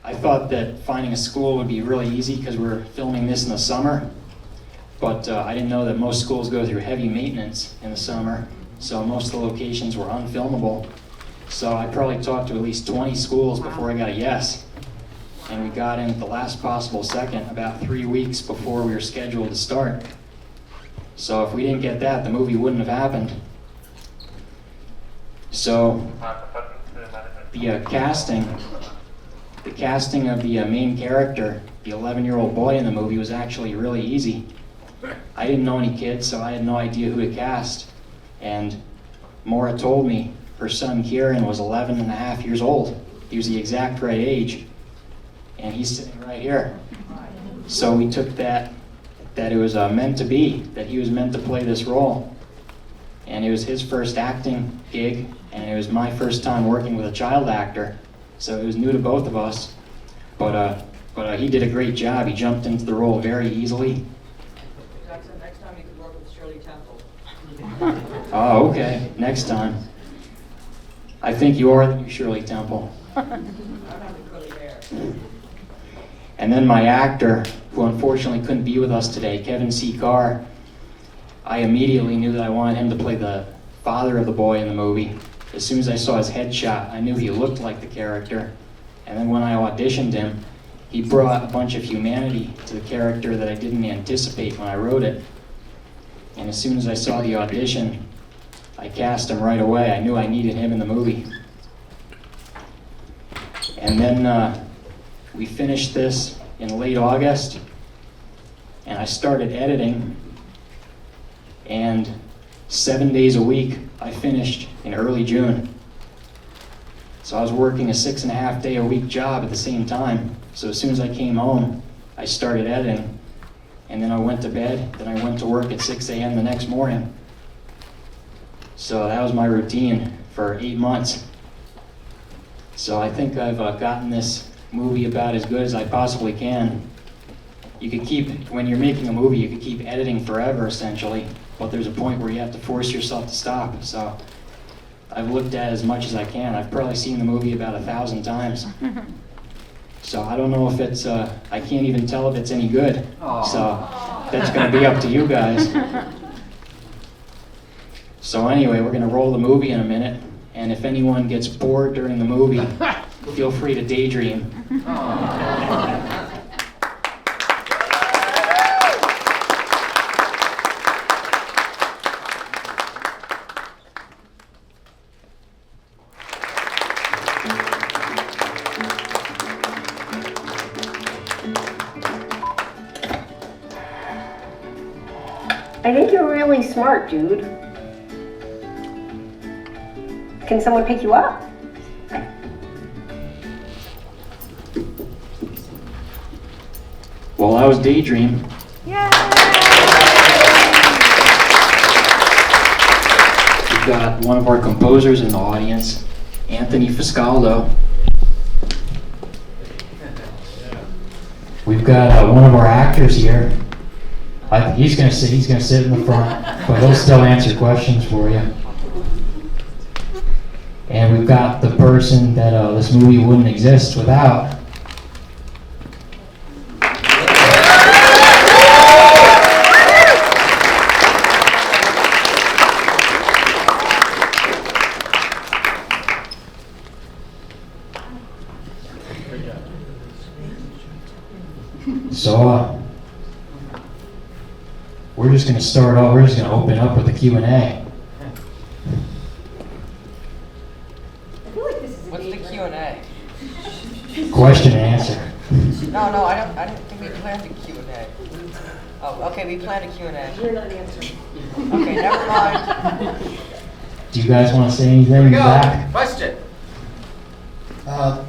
I thought that finding a school would be really easy because we're filming this in the summer, but I didn't know that most schools go through heavy maintenance in the summer, so most of the locations were unfilmable. So I probably talked to at least 20 schools before I got a yes. And we got in at the last possible second, about 3 weeks before we were scheduled to start. So if we didn't get that, the movie wouldn't have happened. So the casting of the main character, the 11-year-old boy in the movie, was actually really easy. I didn't know any kids, so I had no idea who to cast. And Maura told me her son Kieran was 11 and a half years old. He was the exact right age. And he's sitting right here. So we took that it was meant to be, that he was meant to play this role. And it was his first acting gig, and it was my first time working with a child actor. So it was new to both of us. But he did a great job. He jumped into the role very easily. Jackson, next time you could work with Shirley Temple. Oh, okay. Next time. I think you are the new Shirley Temple. I don't have the curly hair. And then my actor, who unfortunately couldn't be with us today, Kevin C. Carr, I immediately knew that I wanted him to play the father of the boy in the movie. As soon as I saw his headshot, I knew he looked like the character. And then when I auditioned him, he brought a bunch of humanity to the character that I didn't anticipate when I wrote it. And as soon as I saw the audition, I cast him right away. I knew I needed him in the movie. And then we finished this in late August, and I started editing, and 7 days a week I finished in early June. So I was working a 6.5 day a week job at the same time. So as soon as I came home, I started editing, and then I went to bed, then I went to work at 6 a.m. the next morning. So that was my routine for 8 months. So I think I've gotten this movie about as good as I possibly can. You could keep, when you're making a movie, you could keep editing forever essentially, but there's a point where you have to force yourself to stop. So I've looked at as much as I can. I've probably seen the movie about 1,000 times. So I don't know if it's, I can't even tell if it's any good. So that's gonna be up to you guys. So anyway, we're gonna roll the movie in a minute, and if anyone gets bored during the movie, feel free to daydream. I think you're really smart, dude. Can someone pick you up? Well, I was Daydream. Yay! We've got one of our composers in the audience, Anthony Fuscaldo. We've got one of our actors here. He's gonna sit in the front, but he'll still answer questions for you. And we've got the person that this movie wouldn't exist without. So we're just going to start off, we're just going to open up with a Q&A. What's the Q&A? Question and answer. No, I didn't think we planned a Q&A. Oh, okay, we planned a Q&A. You're not answering. Okay, never mind. Do you guys want to say anything? Here we go. Back? Question.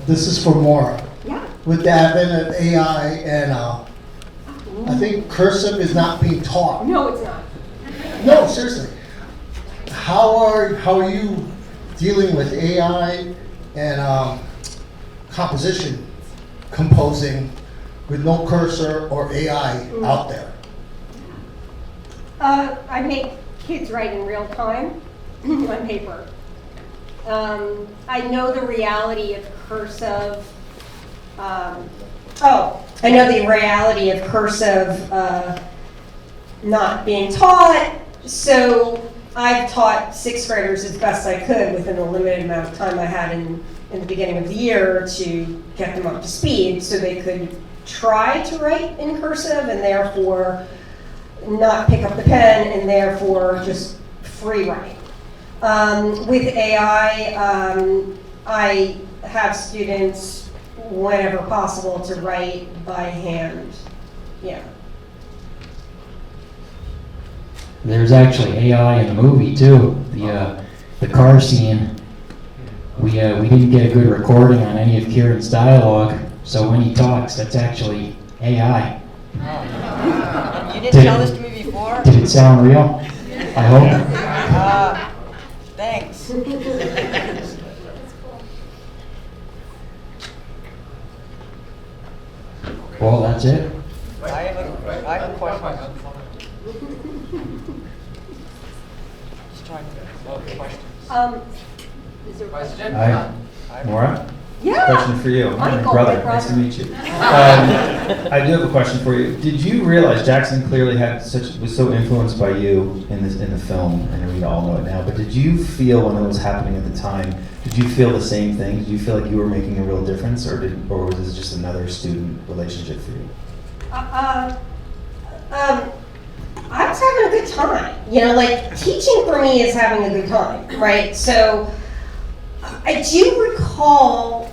This is for Maura. Yeah. With the advent of AI and I think cursive is not being taught. No, it's not. No, seriously. How are you dealing with AI and composing with no cursor or AI out there? I make kids write in real time on paper. I know the reality of cursive I know the reality of cursive not being taught, so I've taught 6th graders as best I could within the limited amount of time I had in the beginning of the year to get them up to speed so they could try to write in cursive and therefore not pick up the pen and therefore just free write. With AI, I have students whenever possible to write by hand. Yeah. There's actually AI in the movie too. The car scene. We didn't get a good recording on any of Kieran's dialogue, so when he talks, that's actually AI. You didn't tell this to me before? Did it sound real? I hope. Thanks. Well, that's it. I have a question. Just trying to questions. Is there Hi, Maura. Yeah. Question for you. I'm your Michael, brother. my brother. Nice to meet you. I do have a question for you. Did you realize Jackson clearly was so influenced by you in the film, and we all know it now? But did you feel when it was happening at the time? Did you feel the same thing? Did you feel like you were making a real difference, or was this just another student relationship for you? I was having a good time. You know, like teaching for me is having a good time, right? So I do recall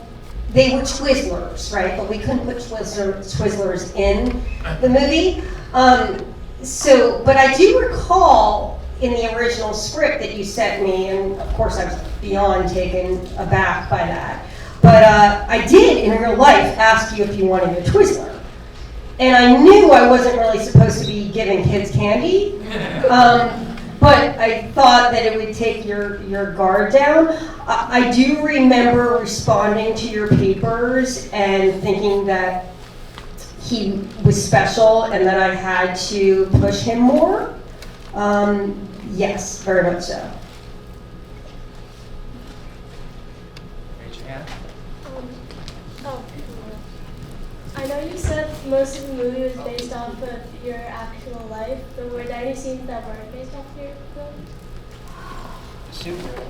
they were Twizzlers, right? But we couldn't put Twizzlers in the movie. But I do recall in the original script that you sent me, and of course I was beyond taken aback by that. But I did in real life ask you if you wanted a Twizzler. And I knew I wasn't really supposed to be giving kids candy. But I thought that it would take your guard down. I do remember responding to your papers and thinking that he was special and that I had to push him more. Yes, very much so. Raise your hand. I know you said most of the movie was based off of your actual life, but were there any scenes that weren't based off of your film? Super.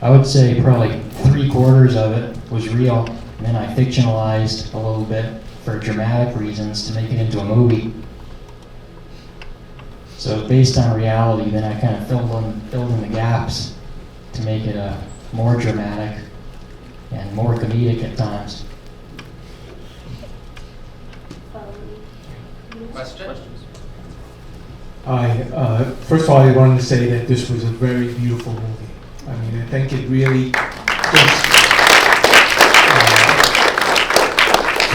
I would say probably 3/4 of it was real, and then I fictionalized a little bit for dramatic reasons to make it into a movie. So based on reality, then I kind of filled in the gaps to make it more dramatic and more comedic at times. Questions? Hi. First of all, I wanted to say that this was a very beautiful movie. I mean, I think it really just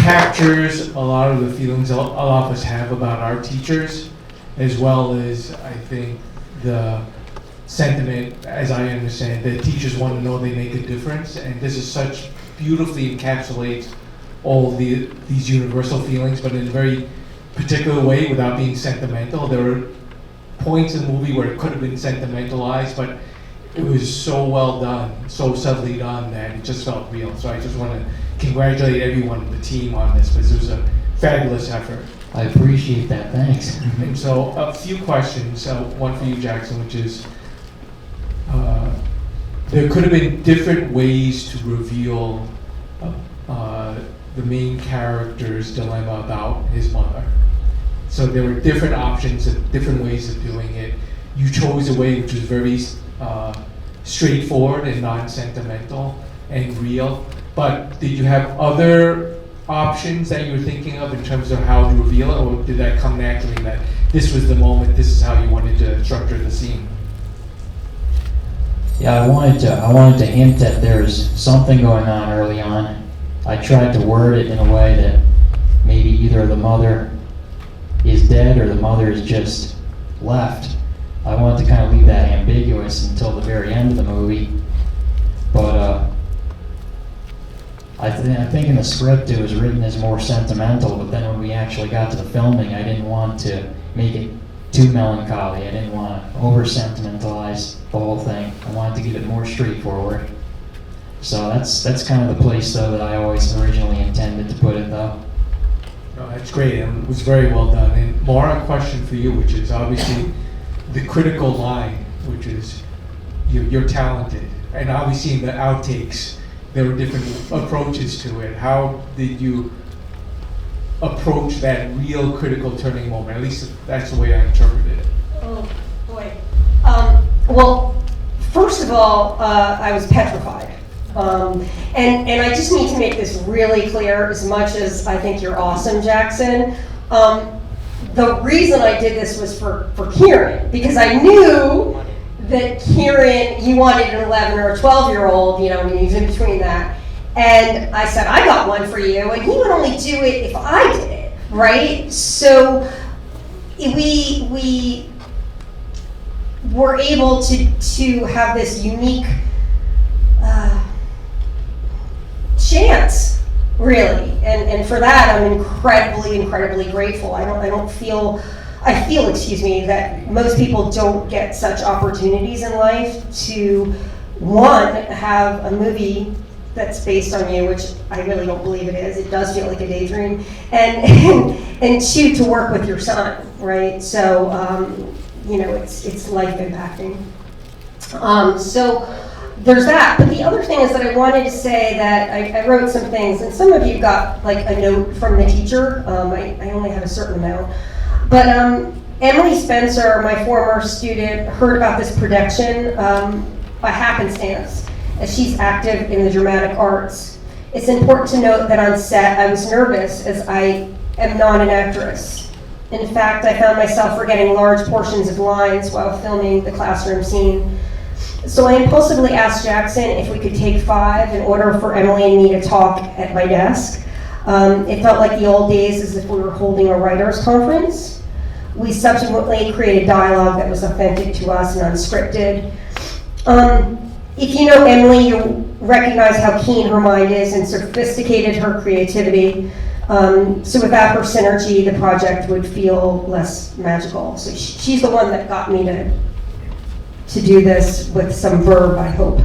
captures a lot of the feelings a lot of us have about our teachers, as well as, I think, the sentiment, as I understand, that teachers want to know they make a difference, and this is such beautifully encapsulates all these universal feelings, but in a very particular way without being sentimental. There were points in the movie where it could have been sentimentalized, but it was so well done, so subtly done that it just felt real. So I just want to congratulate everyone, the team on this, because it was a fabulous effort. I appreciate that, thanks. And so a few questions, one for you, Jackson, which is, there could have been different ways to reveal the main character's dilemma about his mother. So there were different options and different ways of doing it. You chose a way which was very straightforward and non-sentimental and real. But did you have other options that you were thinking of in terms of how to reveal it, or did that come naturally that this was the moment, this is how you wanted to structure the scene? Yeah, I wanted to hint that there's something going on early on. I tried to word it in a way that maybe either the mother is dead or the mother is just left. I wanted to kind of leave that ambiguous until the very end of the movie. But I think in the script it was written as more sentimental, but then when we actually got to the filming, I didn't want to make it too melancholy. I didn't want to over-sentimentalize the whole thing. I wanted to keep it more straightforward. So that's kind of the place though that I always originally intended to put it though. No, that's great, and it was very well done. And Maura, a question for you, which is obviously the critical line, which is you're talented, and obviously in the outtakes there were different approaches to it. How did you approach that real critical turning moment? At least that's the way I interpreted it. Oh, boy. Well, first of all, I was petrified. And I just need to make this really clear, as much as I think you're awesome, Jackson. The reason I did this was for Kieran, because I knew that Kieran, you wanted an 11 or a 12-year-old, you know, and he was in between that. And I said, I got one for you, and he would only do it if I did it, right? So we were able to have this unique chance, really, and for that I'm incredibly grateful. I feel, excuse me, that most people don't get such opportunities in life to, one, have a movie that's based on you, which I really don't believe it is. It does feel like a daydream, and two, to work with your son, right? So you know, it's life impacting. So there's that. But the other thing is that I wanted to say that I wrote some things, and some of you got like a note from the teacher. I only had a certain amount. But Emily Spencer, my former student, heard about this production by happenstance, as she's active in the dramatic arts. It's important to note that on set I was nervous, as I am not an actress. In fact, I found myself forgetting large portions of lines while filming the classroom scene. So I impulsively asked Jackson if we could take 5 in order for Emily and me to talk at my desk. It felt like the old days, as if we were holding a writer's conference. We subsequently created dialogue that was authentic to us and unscripted. If you know Emily, you'll recognize how keen her mind is and sophisticated her creativity. So without her synergy, the project would feel less magical. So she's the one that got me to do this with some verve, I hope.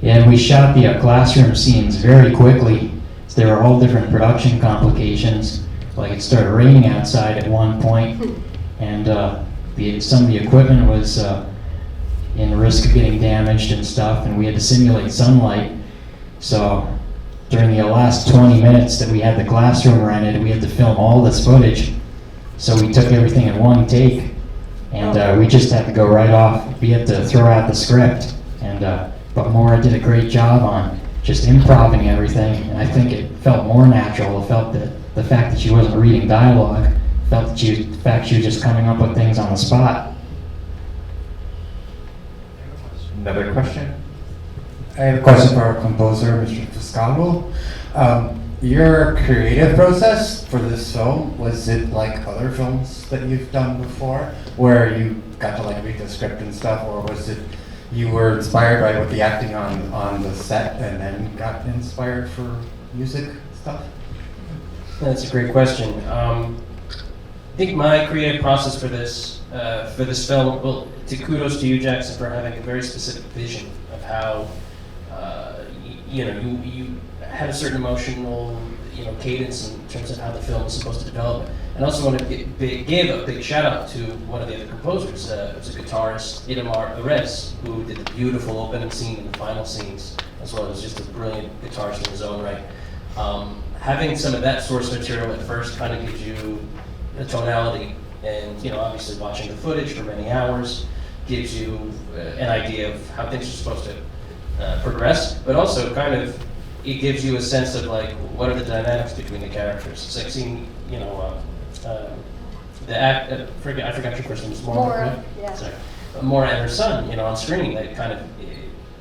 Yeah, and we shot the classroom scenes very quickly. So there were all different production complications. Like it started raining outside at one point, and some of the equipment was in risk of getting damaged and stuff, and we had to simulate sunlight. So during the last 20 minutes that we had the classroom rented, we had to film all this footage. So we took everything in one take, and we just had to go right off. We had to throw out the script, and but Maura did a great job on just improvising everything, and I think it felt more natural. It felt that the fact that she wasn't reading dialogue, felt that she was just coming up with things on the spot. Another question? I have a question for our composer, Mr. Fuscaldo. Your creative process for this film, was it like other films that you've done before, where you got to like read the script and stuff, or was it you were inspired by what the acting on the set and then got inspired for music stuff? That's a great question. I think my creative process for this film, well, kudos to you, Jackson, for having a very specific vision of how you had a certain emotional cadence in terms of how the film was supposed to develop. And I also want to give a big shout out to one of the other composers. It was a guitarist, Aimette, who did the beautiful opening scene and the final scenes, as well as just a brilliant guitarist in his own right. Having some of that source material at first kind of gives you a tonality, and obviously watching the footage for many hours gives you an idea of how things are supposed to progress, but also kind of it gives you a sense of like what are the dynamics between the characters. It's like seeing I forgot your first name. Maura, yeah. Sorry. Maura and her son, on screen. That kind of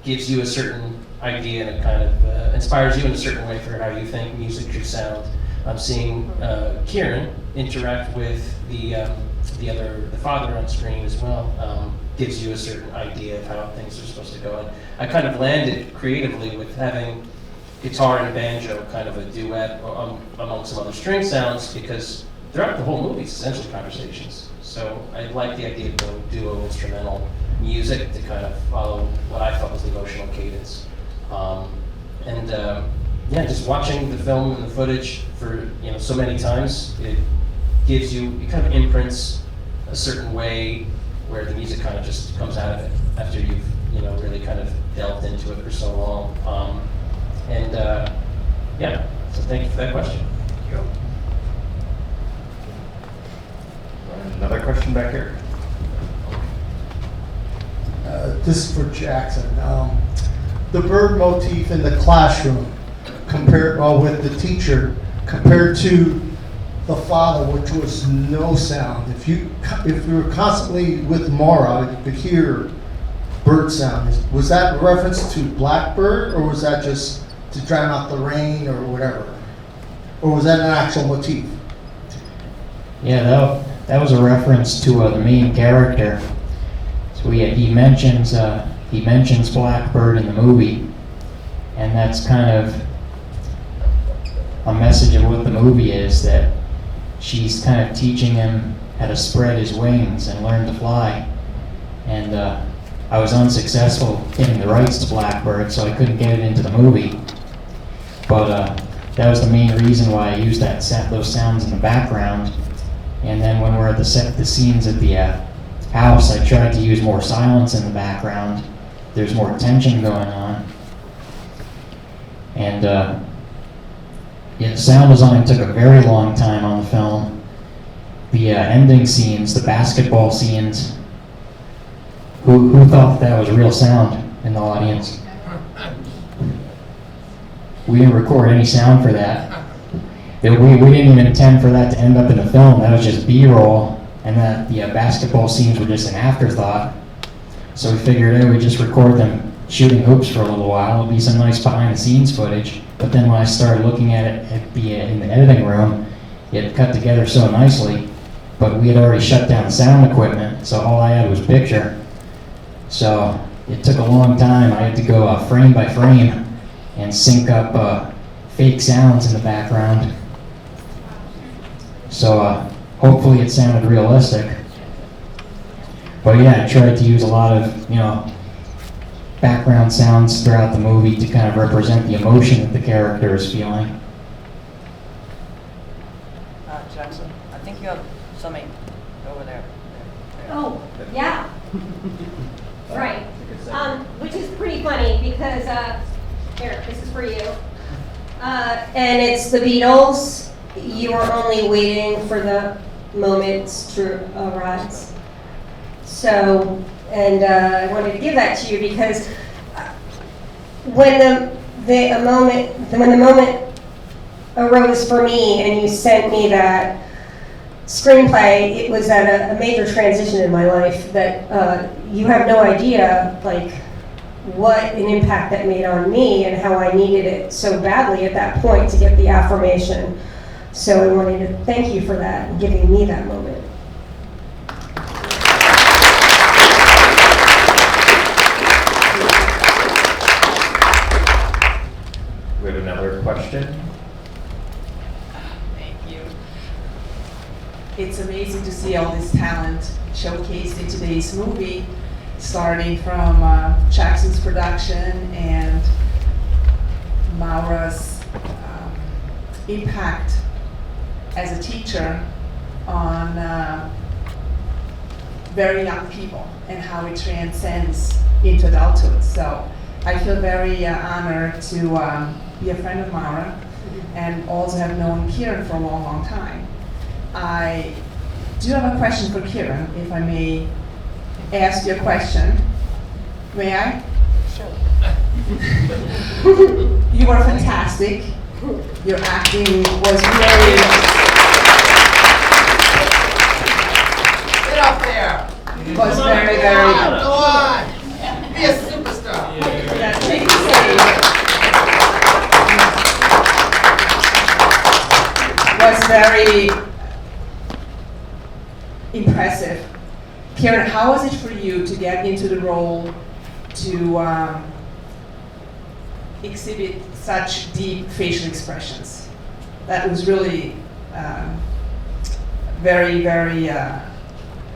gives you a certain idea, and it kind of inspires you in a certain way for how you think music should sound. I'm seeing Kieran interact with the father on screen as well. Gives you a certain idea of how things are supposed to go. And I kind of landed creatively with having guitar and banjo kind of a duet among some other string sounds, because throughout the whole movie it's essentially conversations. So I like the idea of going duo instrumental music to kind of follow what I felt was the emotional cadence. Yeah, just watching the film and the footage for so many times, it kind of imprints a certain way where the music kind of just comes out of it after you've really kind of delved into it for so long. Yeah, so thank you for that question. Another question back here. This is for Jackson. The bird motif in the classroom, compared with the teacher, compared to the father, which was no sound. If you were constantly with Maura, you could hear bird sound. Was that a reference to Blackbird, or was that just to drown out the rain or whatever? Or was that an actual motif? Yeah, that was a reference to the main character. So he mentions Blackbird in the movie, and that's kind of a message of what the movie is, that she's kind of teaching him how to spread his wings and learn to fly. And I was unsuccessful getting the rights to Blackbird, so I couldn't get it into the movie. But that was the main reason why I used those sounds in the background. And then when we're at the scenes at the house, I tried to use more silence in the background. There's more tension going on. And the sound design took a very long time on the film. The ending scenes, the basketball scenes, who thought that was real sound in the audience? We didn't record any sound for that. We didn't even intend for that to end up in the film. That was just B-roll, and that the basketball scenes were just an afterthought. So we figured we'd just record them shooting hoops for a little while. It'll be some nice behind-the-scenes footage. But then when I started looking at it in the editing room, it cut together so nicely. But we had already shut down sound equipment, so all I had was picture. So it took a long time. I had to go frame by frame and sync up fake sounds in the background. So hopefully it sounded realistic. But yeah, I tried to use a lot of background sounds throughout the movie to kind of represent the emotion that the character is feeling. Jackson, I think you have something over there. Oh, yeah. Right. Which is pretty funny because, here, this is for you. And it's the Beatles. You are only waiting for the moments to arise. So, and I wanted to give that to you because when the moment arose for me and you sent me that screenplay, it was at a major transition in my life that you have no idea like what an impact that made on me and how I needed it so badly at that point to get the affirmation. So I wanted to thank you for that and giving me that moment. We have another question. Thank you. It's amazing to see all this talent showcased in today's movie, starting from Jackson's production and Maura's impact as a teacher on very young people and how it transcends into adulthood. So I feel very honored to be a friend of Maura and also have known Kieran for a long, long time. I do have a question for Kieran, if I may ask you a question. May I? Sure. You were fantastic. Your acting was very... Get up there! Was very, very... Go on! Be a superstar! Yeah, take it safe. Was very impressive. Kieran, how was it for you to get into the role to exhibit such deep facial expressions? That was really very, very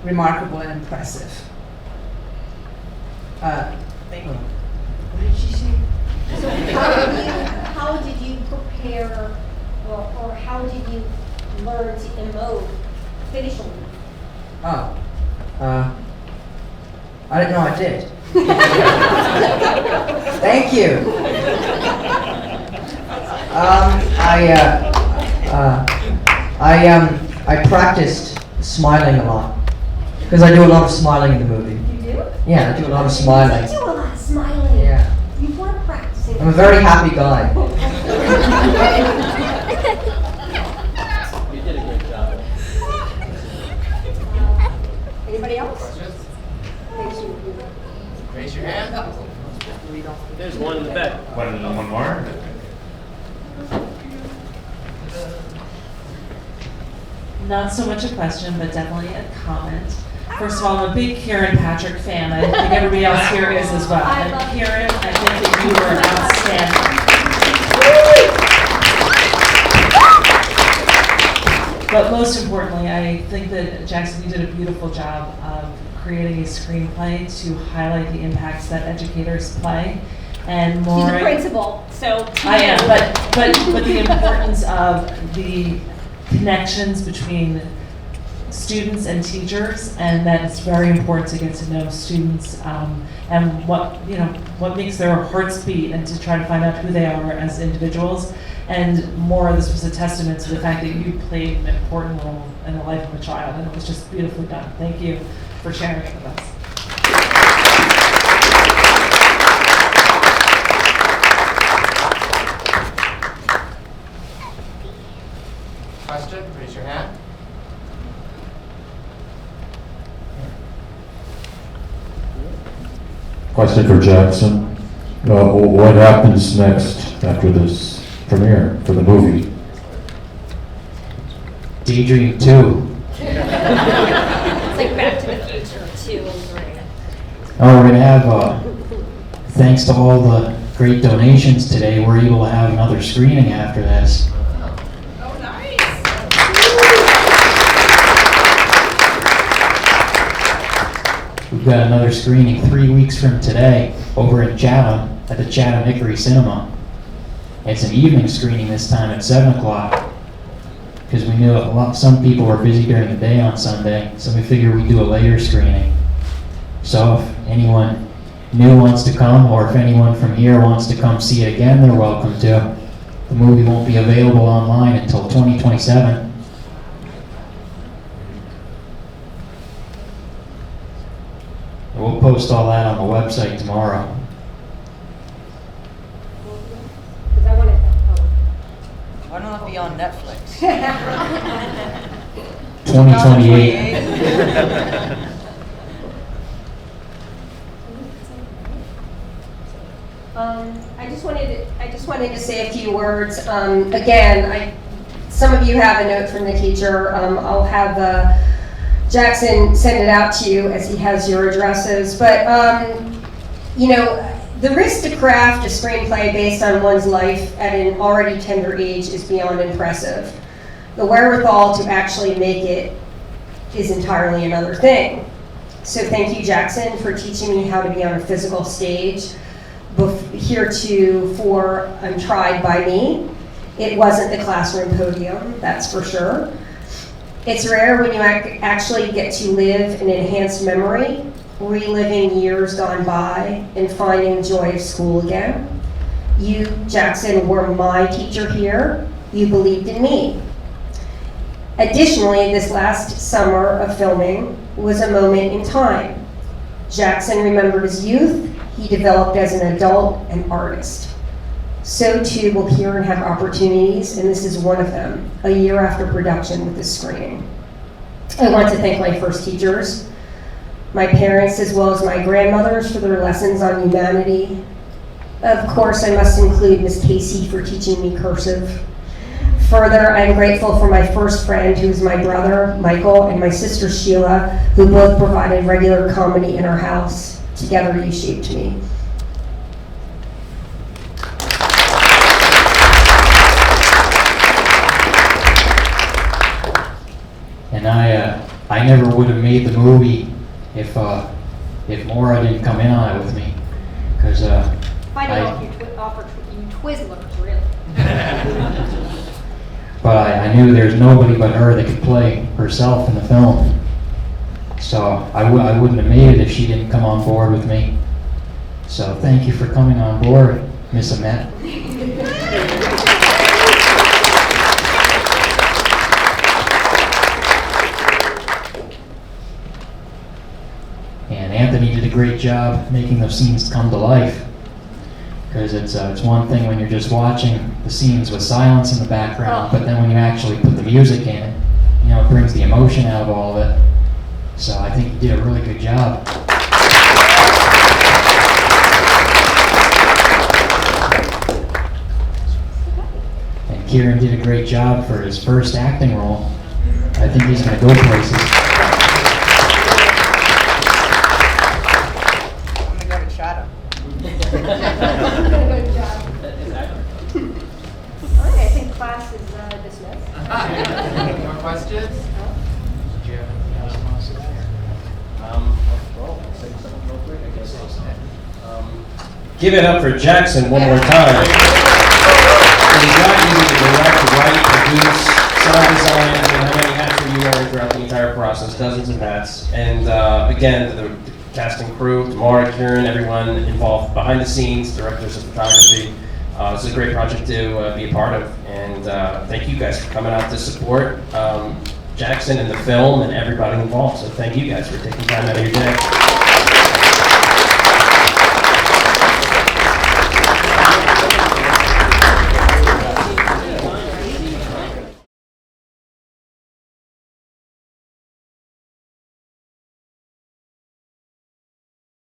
remarkable and impressive. Thank you. What did she say? So how did you prepare, or how did you learn to emote facially? Oh. I didn't know I did. Thank you. I practiced smiling a lot. Because I do a lot of smiling in the movie. You do? Yeah, I do a lot of smiling. You do a lot of smiling. Yeah. You were practicing. I'm a very happy guy. You did a great job. Anybody else? Raise your hand. There's one in the back. One more? Not so much a question, but definitely a comment. First of all, I'm a big Karen Patrick fan. I think everybody else here is as well. And Karen, I think that you were outstanding. But most importantly, I think that Jackson, you did a beautiful job of creating a screenplay to highlight the impacts that educators play. And Maura, She's a principal, so. I am, but the importance of the connections between students and teachers, and that it's very important to get to know students and what makes their hearts beat, and to try to find out who they are as individuals. And Maura, this was a testament to the fact that you played an important role in the life of a child, and it was just beautifully done. Thank you for sharing it with us. Question, raise your hand. Question for Jackson. What happens next after this premiere for the movie? Daydream 2. It's like Back to the Future 2 and 3. Oh, we're gonna have, thanks to all the great donations today, we're able to have another screening after this. Oh, nice. We've got another screening 3 weeks from today over in Chatham at the Chatham Hickory Cinema. It's an evening screening this time at 7 o'clock because we knew some people were busy during the day on Sunday, so we figured we'd do a later screening. So if anyone new wants to come, or if anyone from here wants to come see it again, they're welcome to. The movie won't be available online until 2027. And we'll post all that on the website tomorrow. Because I want to. Why don't it be on Netflix? 2028. I just wanted to say a few words. Again, some of you have a note from the teacher. I'll have Jackson send it out to you as he has your addresses. But the risk to craft a screenplay based on one's life at an already tender age is beyond impressive. The wherewithal to actually make it is entirely another thing. So thank you, Jackson, for teaching me how to be on a physical stage. Heretofore untried by me. It wasn't the classroom podium, that's for sure. It's rare when you actually get to live an enhanced memory, reliving years gone by and finding joy of school again. You, Jackson, were my teacher here. You believed in me. Additionally, this last summer of filming was a moment in time. Jackson remembered his youth. He developed as an adult and artist. So too will Kieran have opportunities, and this is one of them, a year after production with this screening. I want to thank my first teachers, my parents, as well as my grandmothers for their lessons on humanity. Of course, I must include Miss Casey for teaching me cursive. Further, I'm grateful for my first friend, who is my brother, Michael, and my sister, Sheila, who both provided regular comedy in our house. Together, you shaped me. And I never would have made the movie if if Maura didn't come in on it with me, because Fighting off you Twizzlers, really. but I knew there's nobody but her that could play herself in the film. So I wouldn't have made it if she didn't come on board with me. So thank you for coming on board, Miss Aimette. And Anthony did a great job making those scenes come to life. Because it's one thing when you're just watching the scenes with silence in the background, but then when you actually put the music in it, it brings the emotion out of all of it. So I think you did a really good job. And Kieran did a great job for his first acting role. I think he's going to go places. I'm gonna go to Chatham. Good job. All right, I think class is dismissed. Any more questions? Do you have anything else you want to say? Well, I'll say something real quick, I guess. Give it up for Jackson one more time. So we got you to direct, write, produce, sound design. I mean, how many hats were you wearing throughout the entire process? Dozens of hats. And again, the cast and crew, Maura, Kieran, everyone involved behind the scenes, directors of photography. This is a great project to be a part of. And thank you guys for coming out to support Jackson and the film and everybody involved. So thank you guys for taking time out of your day.